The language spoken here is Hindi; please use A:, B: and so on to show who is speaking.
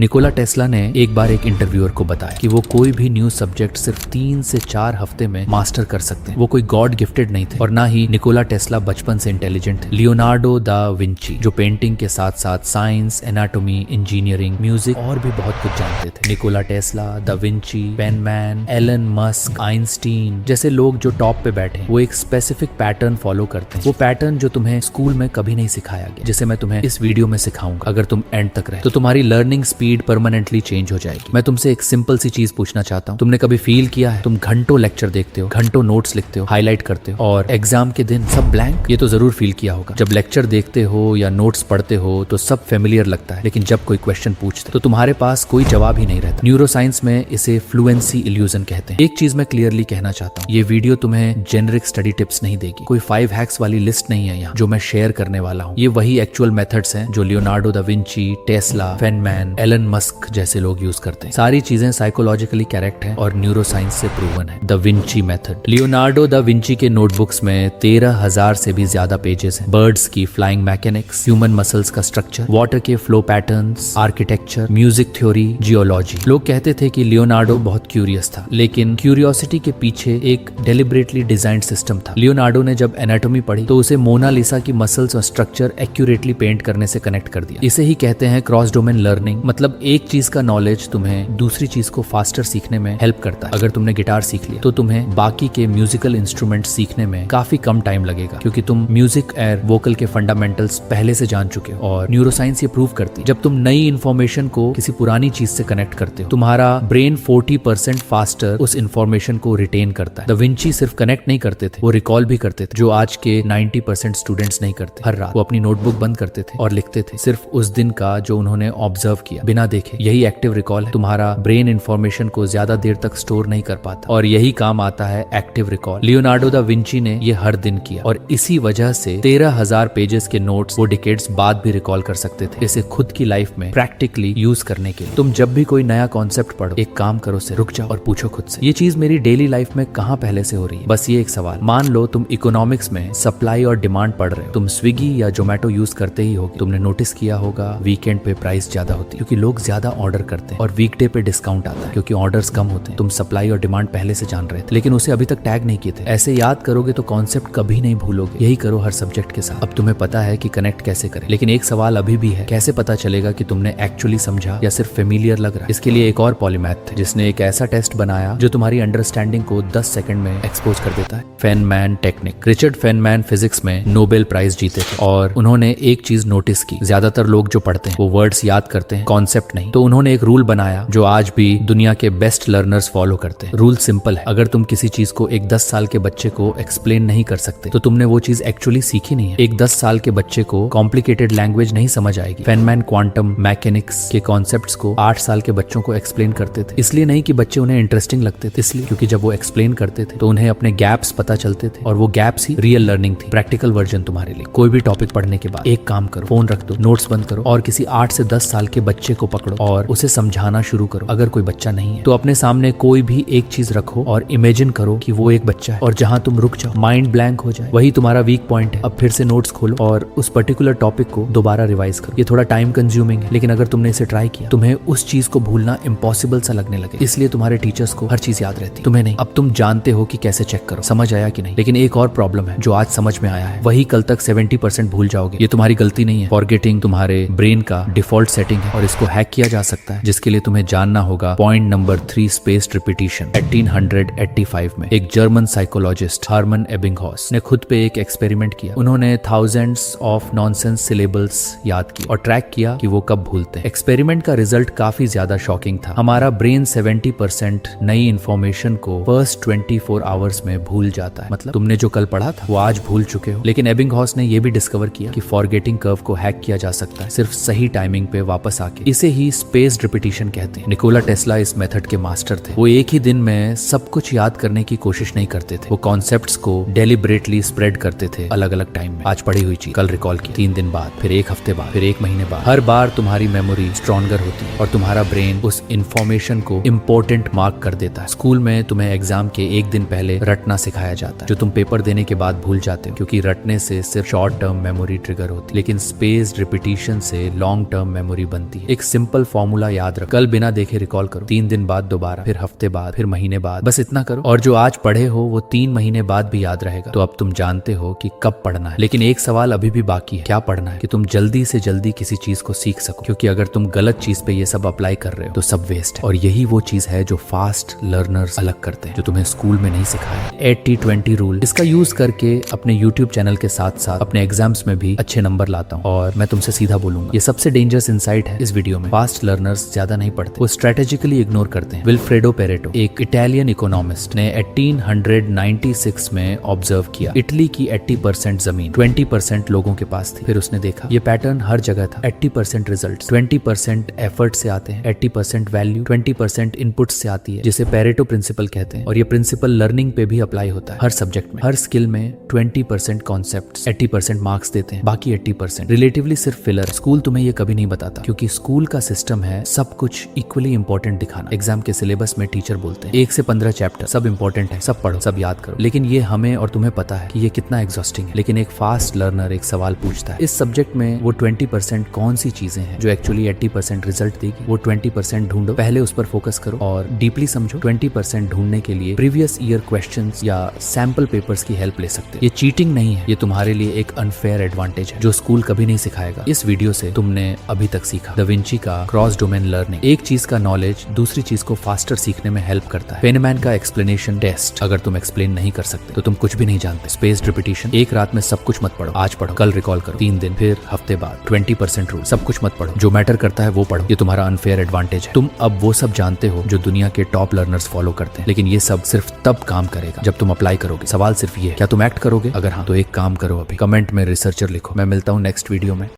A: निकोला टेस्ला ने एक बार एक इंटरव्यूअर को बताया कि वो कोई भी न्यू सब्जेक्ट सिर्फ 3 से 4 हफ्ते में मास्टर कर सकते हैं। वो कोई गॉड गिफ्टेड नहीं थे और ना ही निकोला टेस्ला बचपन से इंटेलिजेंट थे। लियोनार्डो दा विंची जो पेंटिंग के साथ साथ साइंस, एनाटॉमी, इंजीनियरिंग, म्यूजिक और भी बहुत कुछ जानते थे। Nikola Tesla, da Vinci, Feynman, Elon Musk, Einstein जैसे लोग जो टॉप पे बैठे वो एक स्पेसिफिक पैटर्न फॉलो करते हैं। वो पैटर्न जो तुम्हें स्कूल में कभी नहीं सिखाया गया, जिसे मैं तुम्हें इस वीडियो में सिखाऊंगा। अगर तुम एंड तक रहे तो तुम्हारी लर्निंग स्पीड परमानेंटली चेंज हो जाएगी। मैं तुमसे एक सिंपल सी चीज पूछना चाहता हूँ, तुमने कभी फील किया है तुम घंटों लेक्चर देखते हो, घंटों नोट्स लिखते हो, हाईलाइट करते हो और एग्जाम के दिन सब ब्लैंक? ये तो जरूर फील किया होगा। जब लेक्चर देखते हो या नोट्स पढ़ते हो तो सब फेमिलियर लगता है, लेकिन जब कोई क्वेश्चन पूछते तो तुम्हारे पास कोई जवाब ही नहीं रहता। न्यूरोसाइंस में इसे फ्लुएंसी इल्यूजन कहते हैं। एक चीज मैं क्लियरली कहना चाहता हूँ, ये वीडियो तुम्हें जेनरिक स्टडी टिप्स नहीं देगी, कोई 5 हैक्स वाली लिस्ट नहीं है यहाँ जो मैं शेयर करने वाला हूँ। ये वही एक्चुअल मेथड्स हैं जो Leonardo da Vinci, Tesla, Feynman, Elon Musk जैसे लोग यूज करते हैं। सारी चीजें साइकोलॉजिकली करेक्ट है और न्यूरोसाइंस से प्रूवन है। The Vinci method. Leonardo da Vinci के नोटबुक्स में 13,000 से भी ज्यादा पेजेस हैं। बर्ड्स की फ्लाइंग मैकेनिक्स, ह्यूमन मसल्स का स्ट्रक्चर, वाटर के flow patterns, architecture, music theory, geology. लोग कहते थे कि लियोनार्डो बहुत क्यूरियस था, लेकिन क्यूरियोसिटी के पीछे एक डेलिबरेटली डिजाइंड सिस्टम था। लियोनार्डो ने जब एनाटॉमी पढ़ी तो उसे मोनालिसा की मसल्स और स्ट्रक्चर एक्यूरेटली पेंट करने से कनेक्ट कर दिया। इसे ही कहते हैं क्रॉस डोमेन लर्निंग। मतलब एक चीज का नॉलेज तुम्हें दूसरी चीज को फास्टर सीखने में हेल्प करता है। अगर तुमने गिटार सीख लिया तो तुम्हें बाकी के म्यूजिकल इंस्ट्रूमेंट सीखने में काफी कम टाइम लगेगा, क्योंकि तुम म्यूजिक और वोकल के फंडामेंटल्स पहले से जान चुके हो। और न्यूरोसाइंस ये प्रूव करती है, जब तुम नई इंफॉर्मेशन को किसी पुरानी चीज से कनेक्ट करते हो, तुम्हारा ब्रेन 40% फास्टर उस इंफॉर्मेशन को रिटेन करता है। दा विंची सिर्फ कनेक्ट नहीं करते थे, वो रिकॉल भी करते थे, जो आज के 90% स्टूडेंट्स नहीं करते। हर रात वो अपनी नोटबुक बंद करते थे और लिखते थे सिर्फ उस दिन का जो उन्होंने ऑब्जर्व किया, बिना देखे। यही एक्टिव रिकॉल है। तुम्हारा ब्रेन इंफॉर्मेशन को ज्यादा देर तक स्टोर नहीं कर पाता और यही काम आता है active recall. Leonardo da Vinci ने ये हर दिन किया और इसी वजह से 13,000 पेजेस के नोट्स वो डिकेड्स बाद भी रिकॉल कर सकते थे, इसे खुद की लाइफ में प्रैक्टिकली यूज करने के लिए। तुम जब भी कोई नया कॉन्सेप्ट पढ़ो, एक काम करो, से रुक जाओ और पूछो खुद से, ये चीज मेरी डेली लाइफ में कहाँ पहले से हो रही है? बस ये एक सवाल। मान लो तुम इकोनॉमिक्स में सप्लाई और डिमांड पढ़ रहे हो, तुम स्विगी या जोमेटो यूज करते ही होगे। तुमने नोटिस किया होगा वीकेंड पे प्राइस ज्यादा होती है क्योंकि लोग ज्यादा ऑर्डर करते हैं और वीकडे पे डिस्काउंट आता है क्योंकि ऑर्डर्स कम होते हैं। तुम सप्लाई और डिमांड पहले से जान रहे थे, लेकिन उसे अभी तक टैग नहीं किए थे। ऐसे याद करोगे तो कॉन्सेप्ट कभी नहीं भूलोगे। यही करो हर सब्जेक्ट के साथ। अब तुम्हें पता है कि कनेक्ट कैसे करें, लेकिन एक सवाल अभी भी है, कैसे पता चलेगा कि तुमने एक्चुअली समझा या सिर्फ फेमिलियर लग रहा है? इसके लिए एक और पॉलीमैथ थे जिसने एक ऐसा टेस्ट बनाया जो तुम्हारी अंडरस्टैंडिंग को 10 सेकंड में एक्सपोज कर देता है। Feynman technique. Richard Feynman physics में नोबेल प्राइज जीते थे और उन्होंने एक चीज नोटिस की, ज्यादातर लोग जो पढ़ते हैं वो वर्ड्स याद करते हैं, कॉन्सेप्ट नहीं। तो उन्होंने एक रूल बनाया जो आज भी दुनिया के बेस्ट लर्नर्स फॉलो करते हैं। रूल सिंपल है, अगर तुम किसी चीज को एक 10 साल के बच्चे को एक्सप्लेन नहीं कर सकते तो तुमने वो चीज एक्चुअली सीखी नहीं है। एक 10 साल के बच्चे को कॉम्प्लिकेटेड लैंग्वेज नहीं समझ आएगी। फेनमैन क्वांटम मैकेनिक्स के कॉन्सेप्ट्स को 8 साल के बच्चों को एक्सप्लेन करते थे, इसलिए नहीं कि बच्चे उन्हें इंटरेस्टिंग लगते थे, इसलिए क्योंकि जब वो एक्सप्लेन करते थे तो उन्हें अपने गैप्स पता चलते थे और वो गैप्स ही रियल लर्निंग थी, प्रैक्टिकल वर्जन तुम्हारे लिए। कोई भी टॉपिक पढ़ने के बाद एक काम करो, फोन रख दो, नोट्स बंद करो और किसी 8 से 10 साल के बच्चे को पकड़ो और उसे समझाना शुरू करो। अगर कोई बच्चा नहीं है तो अपने सामने कोई भी एक चीज रखो और इमेजिन करो कि वो एक बच्चा है और जहां तुम रुक जाओ, माइंड ब्लैंक हो जाए, वही तुम्हारा वीक पॉइंट है। अब फिर से नोट्स खोलो और उस पर्टिकुलर टॉपिक को दोबारा रिवाइज करो। ये थोड़ा टाइम कंज्यूमिंग है, लेकिन अगर तुमने इसे ट्राई किया, तुम्हें उस चीज को भूलना इम्पॉसिबल सा लगने लगे। इसलिए तुम्हारे टीचर्स को हर चीज याद रहती, तुम्हें नहीं। अब तुम जानते हो कि कैसे चेक करो, समझ आया कि नहीं। लेकिन एक और प्रॉब्लम है जो आज समझ में आया है, वही कल तक 70% भूल जाओगे। ये तुम्हारी गलती नहीं है, फॉरगेटिंग तुम्हारे ब्रेन का डिफॉल्ट सेटिंग है और इसको हैक किया जा सकता है, जिसके लिए तुम्हें जानना होगा पॉइंट नंबर 3, स्पेस्ड रिपीटिशन। 1885 में एक जर्मन साइकोलॉजिस्ट हर्मन एबिंगहॉस ने खुद पे एक एक्सपेरिमेंट किया। उन्होंने थाउजेंड्स ऑफ नॉनसेंस सिलेबल्स याद किए और ट्रैक किया कि वो कब भूलते हैं। एक्सपेरिमेंट का रिजल्ट काफी ज्यादा शॉकिंग था। हमारा ब्रेन 70% नई इंफॉर्मेशन को फर्स्ट 24 आवर्स में भूल जाता है। मतलब तुमने जो कल पढ़ा था वो आज भूल चुके हो। लेकिन एबिंगहॉस ने यह भी डिस्कवर किया कि फॉरगेटिंग कर्व को हैक किया जा सकता है, सिर्फ सही टाइमिंग पे वापस आके। इसे ही स्पेस्ड रिपीटिशन कहते हैं। निकोला टेस्ला इस मेथड के मास्टर थे। वो एक ही दिन में सब कुछ याद करने की कोशिश नहीं करते थे, वो कॉन्सेप्ट्स को डेलिबरेटली स्प्रेड करते थे अलग अलग टाइम में। आज पढ़ी हुई चीज कल रिकॉल की, 3 दिन बाद, फिर 1 हफ्ते बाद, फिर 1 महीने बाद। हर बार तुम्हारी मेमोरी स्ट्रॉन्गर होती है और तुम्हारा ब्रेन उस इंफॉर्मेशन को इम्पोर्टेंट मार्क कर देता है। स्कूल में तुम्हें एग्जाम के 1 दिन पहले रटना सिखाया जाता है, जो तुम पेपर देने के बाद भूल जाते हो, क्योंकि रटने से सिर्फ शॉर्ट टर्म मेमोरी ट्रिगर होती है, लेकिन स्पेस्ड रिपीटिशन से लॉन्ग टर्म मेमोरी बनती है। एक सिंपल फॉर्मूला याद रखो, कल बिना देखे रिकॉल करो, 3 दिन बाद दोबारा, फिर हफ्ते बाद, फिर महीने बाद, बस इतना करो। और जो आज पढ़े हो वो 3 महीने बाद भी याद रहेगा। तो अब तुम जानते हो कि कब पढ़ना है। लेकिन एक सवाल अभी भी बाकी है, क्या पढ़ना है? कि तुम जल्दी से जल्दी किसी चीज को सीख सको, क्योंकि अगर तुम गलत चीज पे ये सब अप्लाई कर रहे हो तो सब वेस्ट है। और यही वो चीज है जो फास्ट लर्नर्स अलग करते हैं, जो तुम्हें स्कूल में नहीं सिखाया। 80-20 रूल, इसका यूज करके अपने यूट्यूब चैनल के साथ साथ अपने एग्जाम्स में भी अच्छे नंबर लाता हूँ। और मैं तुमसे सीधा बोलूंगा, ये सबसे डेंजरस इंसाइट है इस वीडियो में। फास्ट लर्नर्स ज्यादा नहीं पढ़ते, वो स्ट्रेटेजिकली इग्नोर करते हैं। विल्फ्रेडो पेरेटो, एक इटालियन इकोनॉमिस्ट, ने 1896 में ऑब्जर्व किया, इटली की 80% जमीन 20% लोगों के पास थी। फिर उसने देखा ये पैटर्न हर जगह था। 80% रिजल्ट 20% एफर्ट से आते हैं, 80% वैल्यू 20% इनपुट से आती है, जिसे पेरेटो प्रिंसिपल कहते हैं। और ये प्रिंसिपल लर्निंग पे भी अप्लाई होता है, हर सब्जेक्ट में, हर स्किल में। 20% कॉन्सेप्ट्स, 80% मार्क्स देते हैं, बाकी 80% रिलेटिवली सिर्फ फिलर। स्कूल तुम्हें ये कभी नहीं बताता, क्योंकि स्कूल का सिस्टम है सब कुछ इक्वली इंपॉर्टेंट दिखाना। एग्जाम के सिलेबस में टीचर बोलते हैं 1 से 15 चैप्टर सब इंपॉर्टेंट है, सब पढ़ो, सब याद करो। लेकिन ये हमें और तुम्हें पता है कि ये कितना एग्जॉस्टिंग है। लेकिन एक फास्ट लर्नर एक सवाल पूछता है, इस सब्जेक्ट में वो 20% कौन सी चीजें हैं जो एक्चुअली 80% रिजल्ट देगी? वो 20% ढूंढो, पहले उस पर फोकस करो और डीपली समझो। 20% ढूंढने के लिए प्रीवियस ईयर क्वेश्चंस या सैंपल पेपर्स की हेल्प ले सकते हो। ये चीटिंग नहीं है, ये तुम्हारे लिए एक अनफेयर एडवांटेज है जो स्कूल कभी नहीं सिखाएगा। इस वीडियो से तुमने अभी तक सीखा दा विंची का क्रॉस डोमेन लर्निंग। एक चीज का नॉलेज दूसरी चीज को फास्टर सीखने में हेल्प करता है। फेनमैन का एक्सप्लेनेशन टेस्ट, अगर तुम एक्सप्लेन नहीं कर सकते तो तुम कुछ भी नहीं जानते। स्पेस्ड रिपीटिशन, एक रात में सब कुछ मत पढ़ो, आज पढ़ो, कल रिकॉल करो, 3 दिन, फिर हफ्ते बाद। 20% रूल, सब कुछ मत पढ़ो, जो मैटर करता है वो पढ़ो। ये तुम्हारा अनफेयर एडवांटेज है। तुम अब वो सब जानते हो जो दुनिया के टॉप लर्नर्स फॉलो करते हैं। लेकिन ये सब सिर्फ तब काम करेगा जब तुम अप्लाई करोगे। सवाल सिर्फ ये है, क्या तुम एक्ट करोगे? अगर हाँ तो एक काम करो, अभी कमेंट में रिसर्चर लिखो। मैं मिलता हूँ नेक्स्ट वीडियो में।